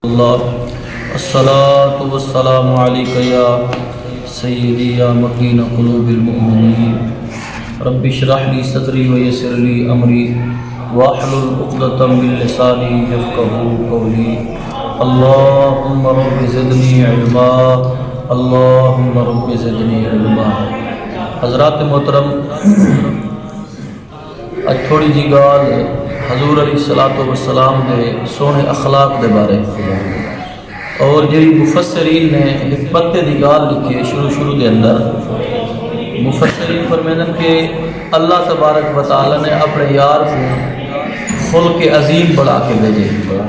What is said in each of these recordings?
اللہ الصلاة والسلام علیکہ یا سیدی یا مکین قلوب المؤمنین رب اشرح لی صدری ویسر لی امری واحلل عقدۃ من لسانی یفقہوا قولی اللہم رب زدنی علما اللہم رب زدنی علما۔ حضرات محترم، اج تھوڑی جی گال حضور علیہ السلام دے سونے اخلاق دے بارے اور جی مفسرین نے ایک پتے دی گال لکھی شروع دے اندر۔ مفسرین فرمیدن کہ اللہ تبارک و تعالی نے اپنے یار کو خلق عظیم بڑھا کے بھیجے،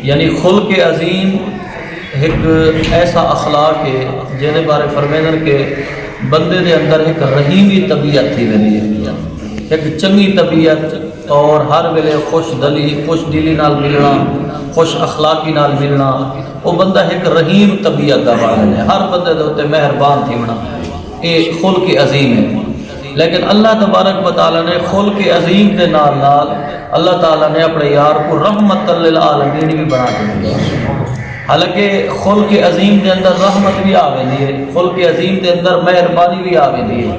یعنی خلق عظیم ایک ایسا اخلاق ہے جہدے بارے فرمیدن کہ بندے دے اندر ایک رحیمی طبیعت تھی ویندی ہے، ایک چنگی طبیعت اور ہر ویلے خوش دلی نال ملنا، خوش اخلاقی نال ملنا۔ وہ بندہ ایک رحیم طبیعت دا والا ہے، ہر بندے دے اوتے مہربان تھی ہونا، یہ خلق عظیم ہے۔ لیکن اللہ تبارک و تعالی نے خلق عظیم دے نال نال اللہ تعالی نے اپنے یار کو رحمت للعالمین بھی بنا کے دیا۔ حالانکہ خلق عظیم دے اندر رحمت بھی آویندی ہے، خلق عظیم دے اندر مہربانی بھی آویندی ہے۔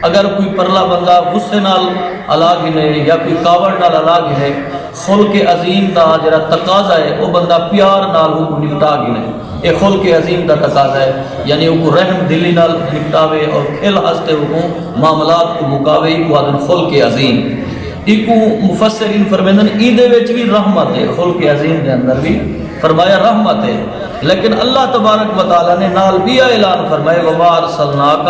اگر کوئی پرلا بندہ غصے نال الگ ہے یا کوئی کاوڑ نال الگ ہے، خلق عظیم دا جڑا تقاضا ہے وہ بندہ پیار نال کو نپٹا گنے، یہ خلق عظیم دا تقاضا ہے، یعنی وہ رحم دلی نال نپٹاوے اور کھل ہستے وہ معاملات کو مکاوے، کو آدن خلق عظیم۔ ایکو مفسرین فرمیندن ایدے وچ بھی رحمت ہے، خلق عظیم دے اندر بھی فرمایا رحمت ہے، لیکن اللہ تبارک و تعالی نے نال بھی اعلان فرمایا وما ارسلناک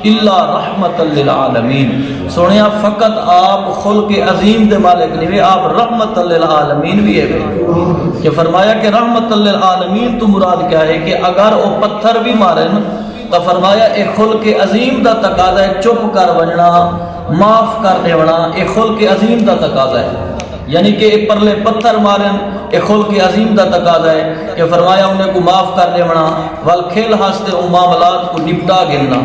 الا رحمت للعالمین، سنیا فقط آپ خلق عظیم دے مالک نہیں، آپ رحمت للعالمین بھی ہے۔ کہ فرمایا کہ رحمت للعالمین تو مراد کیا ہے کہ اگر وہ پتھر بھی مارن تو فرمایا ایک خلق عظیم دا تقاضا ہے، چپ کر بننا، معاف کر دینا، ایک خلق عظیم دا تقاضا ہے، یعنی کہ ایک پرلے پتھر مارن ایک خلق عظیم دا تقاضا ہے کہ فرمایا انہیں کو معاف کر دینا، وال کھیل ہاستے ان معاملات کو نپٹا گرنا۔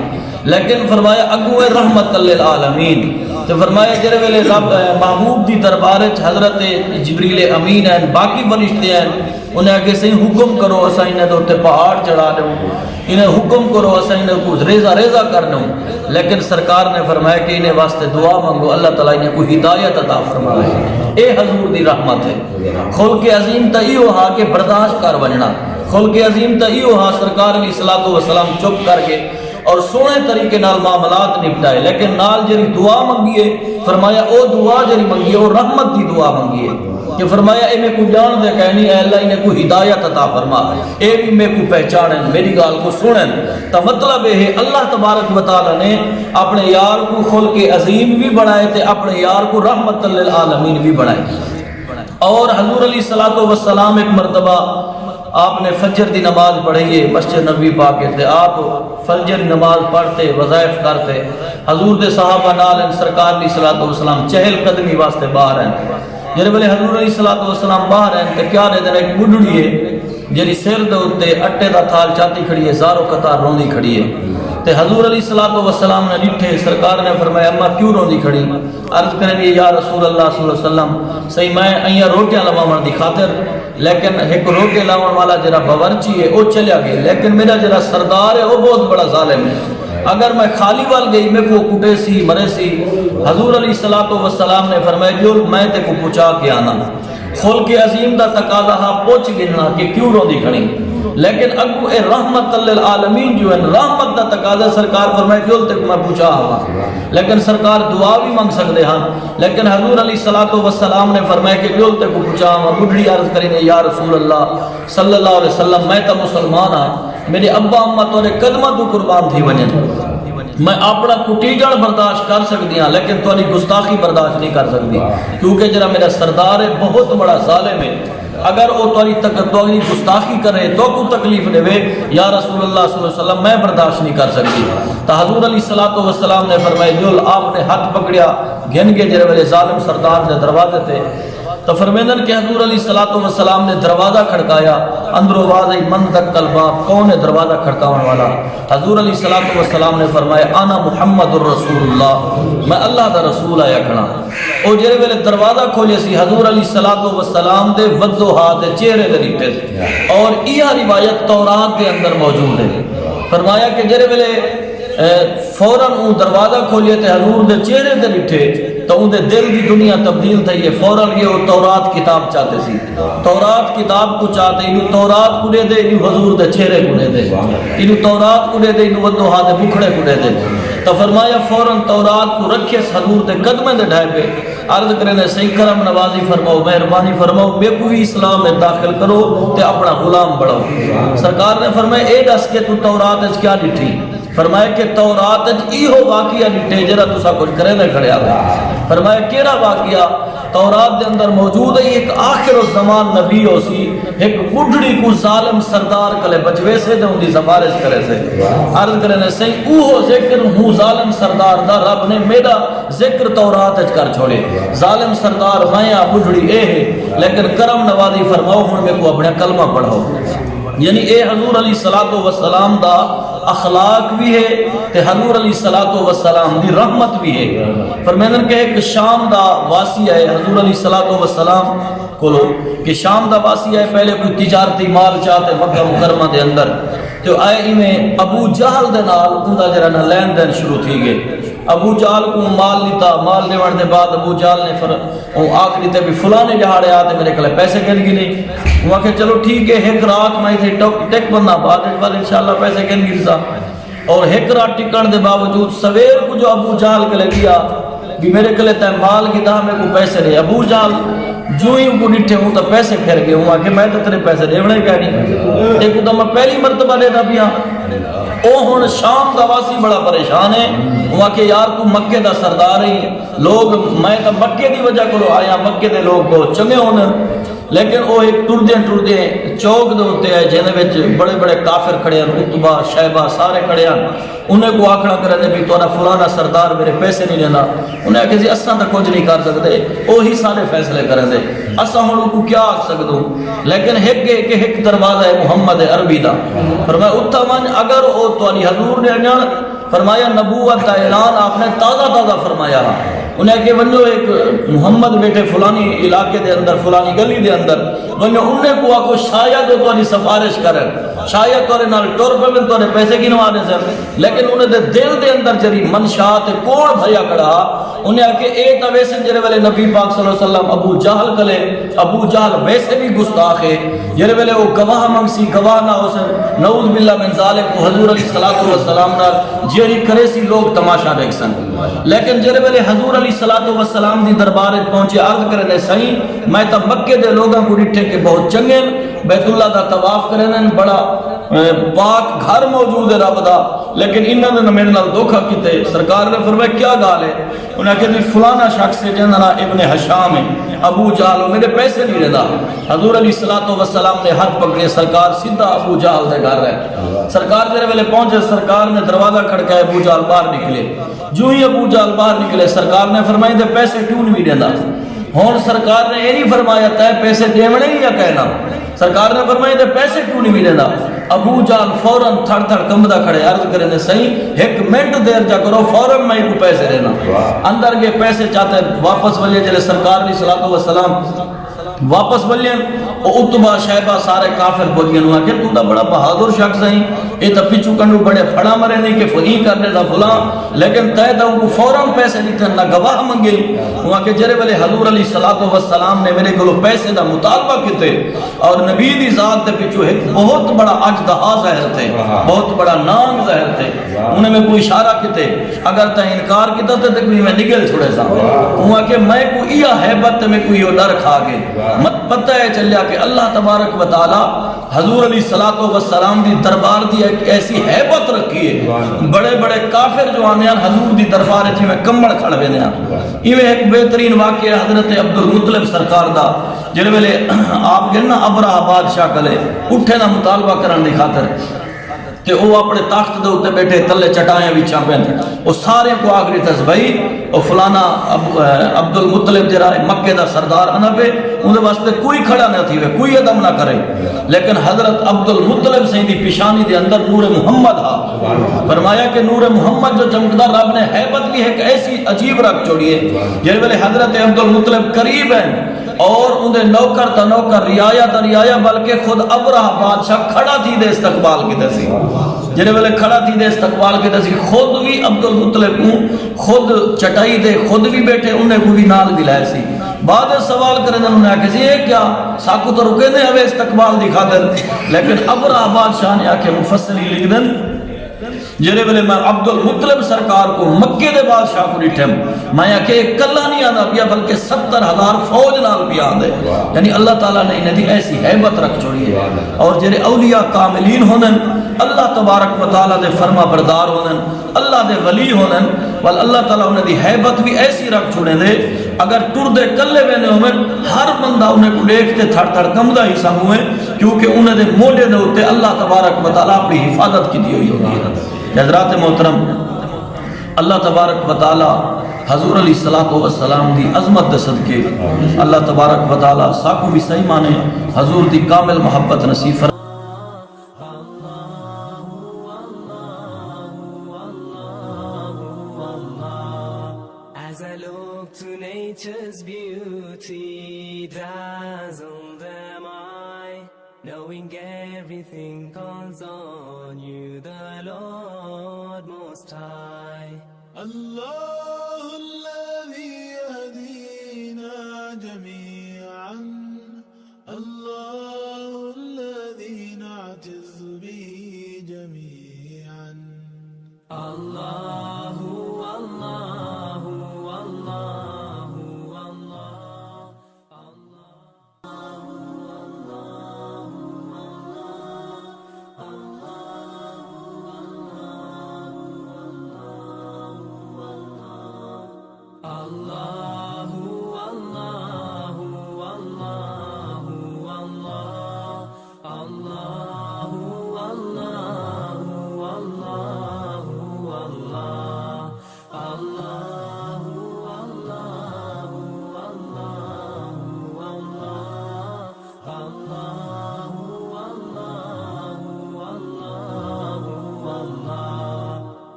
لیکن فرمایا اگو رحمت للعالمین، تو فرمایا جرے ویلے رب محبوب دی دربار حضرت جبریل امین ہیں، باقی فرشتے ہیں، انہیں آگے سے حکم کرو اسا انہیں دوتے پہاڑ چڑھا دوں، انہیں حکم کرو اسا انہیں کو ریزہ کر دوں، لیکن سرکار نے فرمایا کہ انہیں واسطے دعا مانگو، اللہ تعالیٰ انہیں کوئی ہدایت عطا فرمائے۔ اے حضور دی رحمت ہے۔ خلق عظیم تا ایو ہا کہ برداشت کر بننا، خلق عظیم تا ایو ہا سرکار علیہ السلام چپ کر کے اور سونے طریقے نال معاملات نپٹائے، لیکن نال جری دعا منگیے فرمایا او دعا جری منگیے وہ رحمت دی دعا منگیے، کہ فرمایا اے میں کو جان دے کہنی اے اللہ انہیں کو ہدایت عطا فرما، اے بھی میں کو پہچانن، میری گال کو سنن۔ تا مطلب ہے اللہ تبارک و تعالی نے اپنے یار کو خلق عظیم بھی بنائے تھے، اپنے یار کو رحمت للعالمین بھی بنائے۔ اور حضور علیہ السلام ایک مرتبہ آپ نے فجر دی نماز پڑھی ہے مسجد نبوی پاک کے، آپ فجر نماز پڑھتے وظائف کرتے، حضور دے صحابہ نال سرکار علیہ السلام چہل قدمی واسطے باہر ہیں۔ جب ویلے حضور علیہ السلام باہر ہیں تو کیا رہے دن ایک بڈڑی ہے جی سر دے اوتے اٹے دا تھال چاتی کھڑی ہے، زارو قطار روندی کھڑی ہے، تے حضور علیہ السلام نے ڈٹھے، سرکار نے فرمایا اما کیوں روندی کھڑی؟ عرض کریں یا رسول اللہ صلی اللہ علیہ وسلم صحیح میں ایاں روٹیاں لواون دی خاطر، لیکن ایک روٹے لاون والا جڑا باورچی ہے وہ چلیا گیا، لیکن میرا جڑا سردار ہے وہ بہت بڑا ظالم ہے، اگر میں خالی وال گئی میں کو کٹے سی مرے سی۔ حضور علیہ السلام نے فرمایا جو میں تے کو پوچھا کے آنا، خلق عظیم دا تقاضا ہا پوچھ گنا کہ کیوں روندی کھڑی، لیکن اگو اے رحمت للعالمین جو ہے رحمت دا تقاضا سرکار فرمائے جو تے میں پوچھا ہوا، لیکن سرکار دعا بھی مانگ سکتے ہاں، لیکن حضور علیہ السلام نے فرمایا کہ جو تے کو پوچھا ہوا۔ بڈھڑی عرض کریں یا رسول اللہ صلی اللہ علیہ وسلم میں تا مسلمان ہاں، میرے ابا اما تورے قدمہ تو قربان تھی بنیں، میں اپنا کٹیجڑ برداشت کر سکتی ہاں لیکن تھوڑی گستاخی برداشت نہیں کر سکتی، کیونکہ جرا میرا سردار ہے بہت بڑا ظالم ہے، اگر وہ تھوڑی گستاخی کرے تو کو تکلیف دے یا رسول اللہ صلی اللہ علیہ وسلم میں برداشت نہیں کر سکتی۔ تو حضور علیہ السلام نے فرمایا جو آپ نے ہاتھ پکڑیا گھن کے جرے والے ظالم سردار دے دروازے تھے، تو فرمیدن کہ حضور علیہ السلام نے دروازہ کھڑکایا، اندروں آواز آئی من دق الباب، کون ہے دروازہ کھڑکاون والا؟ حضور علیہ السلام نے فرمایا انا محمد الرسول اللہ، میں اللہ دا رسول آیا کھڑا۔ او جڑے ویلے دروازہ کھولے سی حضور علیہ السلام دے وضوحات دے چہرے دے ریٹے، اور یہ روایت تورات دے اندر موجود ہے۔ فرمایا کہ جڑے ویلے فوراً اون دروازہ کھولئے تے حضور دے چہرے دے ڈٹھے تو ان دے دل دی دنیا تبدیل تھی ہے۔ فوراً یہ وہ تورات کتاب چاہتے سی، تورات کتاب کو چاہتے، انہوں تورات کو دے دے، انہوں حضور دے چہرے کو دے دے، انہوں تورات کو دے دے، انہوں ودوہا دے بکھڑے کو دے دے۔ تو فرمایا فوراً تورات کو رکھے حضور دے قدمے دے ڈھائے پہ، عرض کرنے صحیح کرم نوازی فرماؤ، مہربانی فرماؤ، بے کوئی اسلام میں داخل کرو تے اپنا غلام بڑھاؤ۔ سرکار نے فرمایا اے دس کے تو تورات اس کیا ڈٹھی؟ فرمایا کہ تورات ای ہو واقعہ ڈٹھے جرا تسا کچھ کرے نہ کھڑے آگا۔ فرمایا کیڑا واقعہ؟ تورات دے اندر موجود ہے ایک آخر الزمان نبی ہو سی، ایک بڑھڑی کو ظالم سردار کلے بچوے سے دے ان دی سفارش کرے سے، عرض کرنے سے اوہو ذکر ہوں ظالم سردار دا، رب نے میرا ذکر تورات اچ کر چھوڑے، ظالم سردار مائیا بڑھڑی اے ہے، لیکن کرم نوازی فرماؤ ہوں میں کو اپنے کلمہ پڑھاؤ۔ یعنی اے حضور علیہ السلام دا اخلاق بھی ہے تے حضور علیہ السلام دی رحمت بھی ہے۔ فرمیدن کہ ایک شام دا واسی ہے حضور علیہ السلام کولو کہ شام دا واسی ہے، پہلے کوئی تجارتی مال چاہتے مکہ مکرمہ دے اندر، تو آئے ہی میں ابو جہل دے نال اوندا جڑا نا لین دین شروع تھی گئے۔ ابو جہل کو مال لیتا، مال لیوان دے بعد ابو جہل نے آخری تے بھی فلانے جہاڑے آتے میرے کلے پیسے گن گی نہیں، وہ کہ چلو ٹھیک ہے ایک رات میں تھے ٹک بندہ بعد انشاءاللہ پیسے گن گی سا، اور ایک رات ٹکن دے باوجود سویر کو جو ابو جہل کلے گیا بھی میرے کلے تے مال کی دا میں کو پیسے دے، ابو جہل جو ہی کو ڈٹھے ہوں تو پیسے پھر گئے ہوں کہ میں تو تیرے پیسے دیونے کہہ نہیں، ایک تو میں پہلی مرتبہ دے دا پیا۔ او ہن شام دا واسی بڑا پریشان ہے، وہاں کہ یار تو مکے دا سردار ہی، لوگ میں تو مکے دی وجہ کو آیا، مکے دے لوگ بہت چنگے ہونے، لیکن وہ ایک ٹردے چوک دے ہوتے ہیں جنہیں وچ بڑے بڑے کافر کھڑے ہیں، عتبہ شیبہ سارے کھڑے ہیں، انہیں کو آکھنا کرے دے بھی توڑا فلانا سردار میرے پیسے نہیں لینا، انہیں کہ جی اساں تک کچھ نہیں کر سکتے، وہی سارے فیصلے کریں دے، اساں ہن کو کیا آکھ سکدوں، لیکن ایک دروازہ ہے محمد عربی دا، فرمایا اتھا من اگر او تواڈی حضور نے انجان فرمایا نبوت کا اعلان آپ نے تازہ فرمایا، انہیں کہ ونجو ایک محمد بیٹے فلانی علاقے دے اندر فلانی گلی دے اندر ونجو انہیں کو آکو شاید وہ تاری سفارش کریں، شاید تارے نال ٹور پہ میں تارے پیسے گنوانے سے، لیکن انہیں دے دل دے اندر جری منشاات کوڑ بھیا کڑا، انہیں کہ اے تا ویسے جرے والے نبی پاک صلی اللہ علیہ وسلم ابو جہل کلے، ابو جہل ویسے بھی گستاخ ہے، جرے والے وہ گواہ منگسی گواہ نہ ہو سن، نعوذ باللہ من ذالک کو حضور علیہ السلام نہ جیری کرے سی لوگ تماشا دیکھ سن، لیکن جرے والے حضور علیہ السلام دی دربار پہنچے عرض کرنے صحیح میں تا مکے دے لوگاں کو ڈٹھے کہ بہت چنگے بیت اللہ دا طواف کرنے بڑا پاک گھر موجود ہے رب دا، لیکن انہوں نے میرے نال دھوکا کیتے، سرکار نے فرمایا کیا گال ہے، انہوں نے کہا فلانا شخص ہے جنہاں ابن حشام ہے، ابو جہل میرے پیسے نہیں لیتا، حضور علیہ السلام نے ہاتھ پکڑے، سرکار سیدھا ابو جہل دے گھر ہے، سرکار میرے ویلے پہنچے، سرکار نے دروازہ کھڑکایا، ابو جہل باہر نکلے، جو ہی ابو جہل باہر نکلے سرکار نے فرمایا دے پیسے کیوں نہیں دینا، ہون سرکار نے یہ نہیں فرمایا تے پیسے دیونے ہی یا کہنا، سرکار نے فرمایا دے پیسے کیوں نہیں دینا، ابو جہل فوراً تھڑ تھڑ کمبدا کھڑے عرض کرنے صحیح ایک منٹ دیر جا کرو فوراً میں کو پیسے دینا، اندر کے پیسے چاہتے واپس ولیے جلے سرکار علیہ السلام واپس بلین او عتبہ شیبہ سارے کافر بولین ہوا کہ تو دا بڑا بہادر شخص ہیں، یہ تا پیچھو کنڈو بڑے پھڑا مرے نہیں کہ فہیں کرنے دا فلاں، لیکن تے دا ان کو فوراں پیسے دیتے نہ گواہ منگے ہوا کہ جرے والے حضور علیہ السلام نے میرے گلو پیسے دا مطالبہ کیتے، اور نبی دی ذات دے پیچھو ایک بہت بڑا اجدہا ظاہر تھے، بہت بڑا نام ظاہر تھے، انہیں میں کوئی اشارہ کیتے اگر تا انکار کیتا تے کوئی میں نگل چھوڑے سا ہوا کہ میں کو یہ حیبت میں کوئی ڈر کھا گئے، مت پتہ ہے چلیا کہ اللہ تبارک و تعالی حضور علیہ السلام دی دربار دی ایک ایسی حیبت رکھی ہے، بڑے بڑے کافر جو آنے حضور دی دربار جی میں کمبڑ کھڑ بینے ایویں ایک بہترین واقعہ حضرت عبد المطلب سرکار دا جنہوں ویلے آپ گئے نا ابراہ بادشاہ کلے اٹھے نا مطالبہ کرن دی خاطر تے وہ اپنے تخت دے اوتے بیٹھے تلے چٹائیں وچاں پین وہ سارے کو آگری تس بھائی او فلانا عبد المطلب جرا مکے دا سردار انا پہ اندے واسطے کوئی کھڑا نہ تھی وے کوئی ادم نہ کرے لیکن حضرت عبد المطلب سیدی پیشانی دے اندر نور محمد ہا فرمایا کہ نور محمد جو چمکدا رب نے ہیبت بھی ایک ایسی عجیب رکھ چھوڑی ہے جے ویلے حضرت عبد المطلب قریب ہیں اور اندے نوکر تا نوکر رعایا تا رعایا بلکہ خود ابرہ بادشاہ کھڑا تھی دے استقبال کی دسی جنہیں ویلے کھڑا تھی دے استقبال کی دسی خود بھی عبد المطلب کو خود چٹائی دے خود بھی بیٹھے انہیں کو بھی نال بھی لائے سی بعد سوال کرنے انہوں نے کہا یہ کیا ساکو تو رکے دے ہوئے استقبال دکھا دیں لیکن ابرہ بادشاہ نے آکے مفسری لکھ دیں جنہیں ویلے میں عبد المطلب سرکار کو مکے دے بادشاہ کو ڈٹھم میں کہ کلہ نہیں آنا پیا بلکہ 70,000 فوج نال بھی آدھے یعنی اللہ تعالیٰ نے انہیں دی ایسی حیبت رکھ چھوڑی ہے اور جنہیں اولیاء کاملین ہونے اللہ تبارک و تعالیٰ دے فرما بردار ہونے اللہ دے ولی ہونے وال اللہ تعالیٰ انہیں دی حیبت بھی ایسی رکھ چھوڑے دے اگر ٹر دے کلے بینے ہوئے ہر بندہ انہیں کو دیکھتے تھڑ تھڑ کمدہ ہی سا ہوئے کیونکہ انہیں دے موڑے دے ہوتے اللہ تبارک و تعالیٰ اپنی حفاظت کی دی ہوئی ہوتی ہے حضرات محترم اللہ تبارک و تعالی حضور علیہ السلام دی عظمت دے صدقے اللہ تبارک و تعالی ساکو بھی صحیح مانے حضور دی کامل محبت نصیب فرمائے As I look to nature's beauty, dazzled am I, knowing everything calls on you, the Lord Most High. الله الذي يهدينا جميعا الله الذي نعتز به جميعا الله والله والله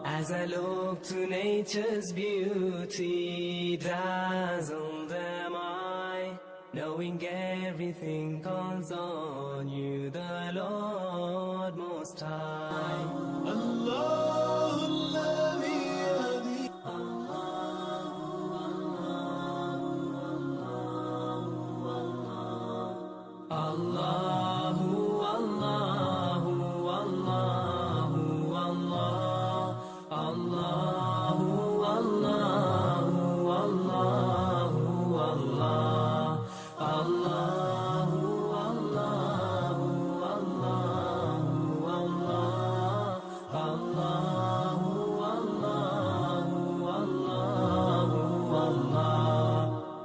As I look to nature's beauty, dazzled am I, knowing everything calls on you, the Lord Most High. الله الذي يهدي الله والله والله والله الله والله والله والله الله والله والله والله الله والله والله والله.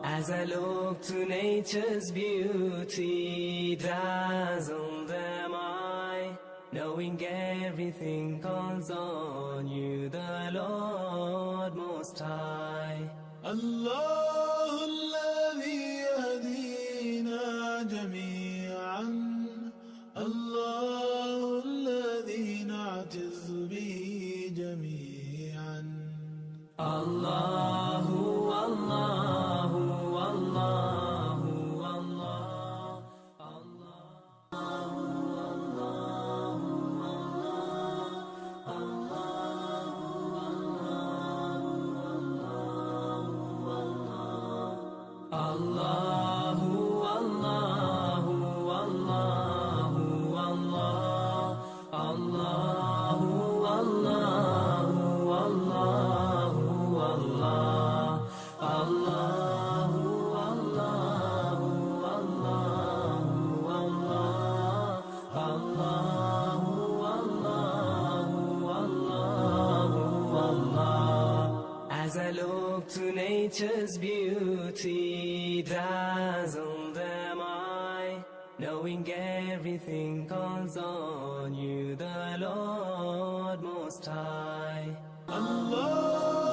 As I look to nature's beauty, dazzled am I, knowing everything calls on you, the Lord Most High. الله الذي يهدينا جميعا الله الذي نعتز به جميعا الله والله والله والله الله والله والله والله الله والله والله والله الله والله والله والله الله والله والله والله. As I look to nature's beauty, dazzled am I, knowing everything calls on you, the Lord Most High. Allah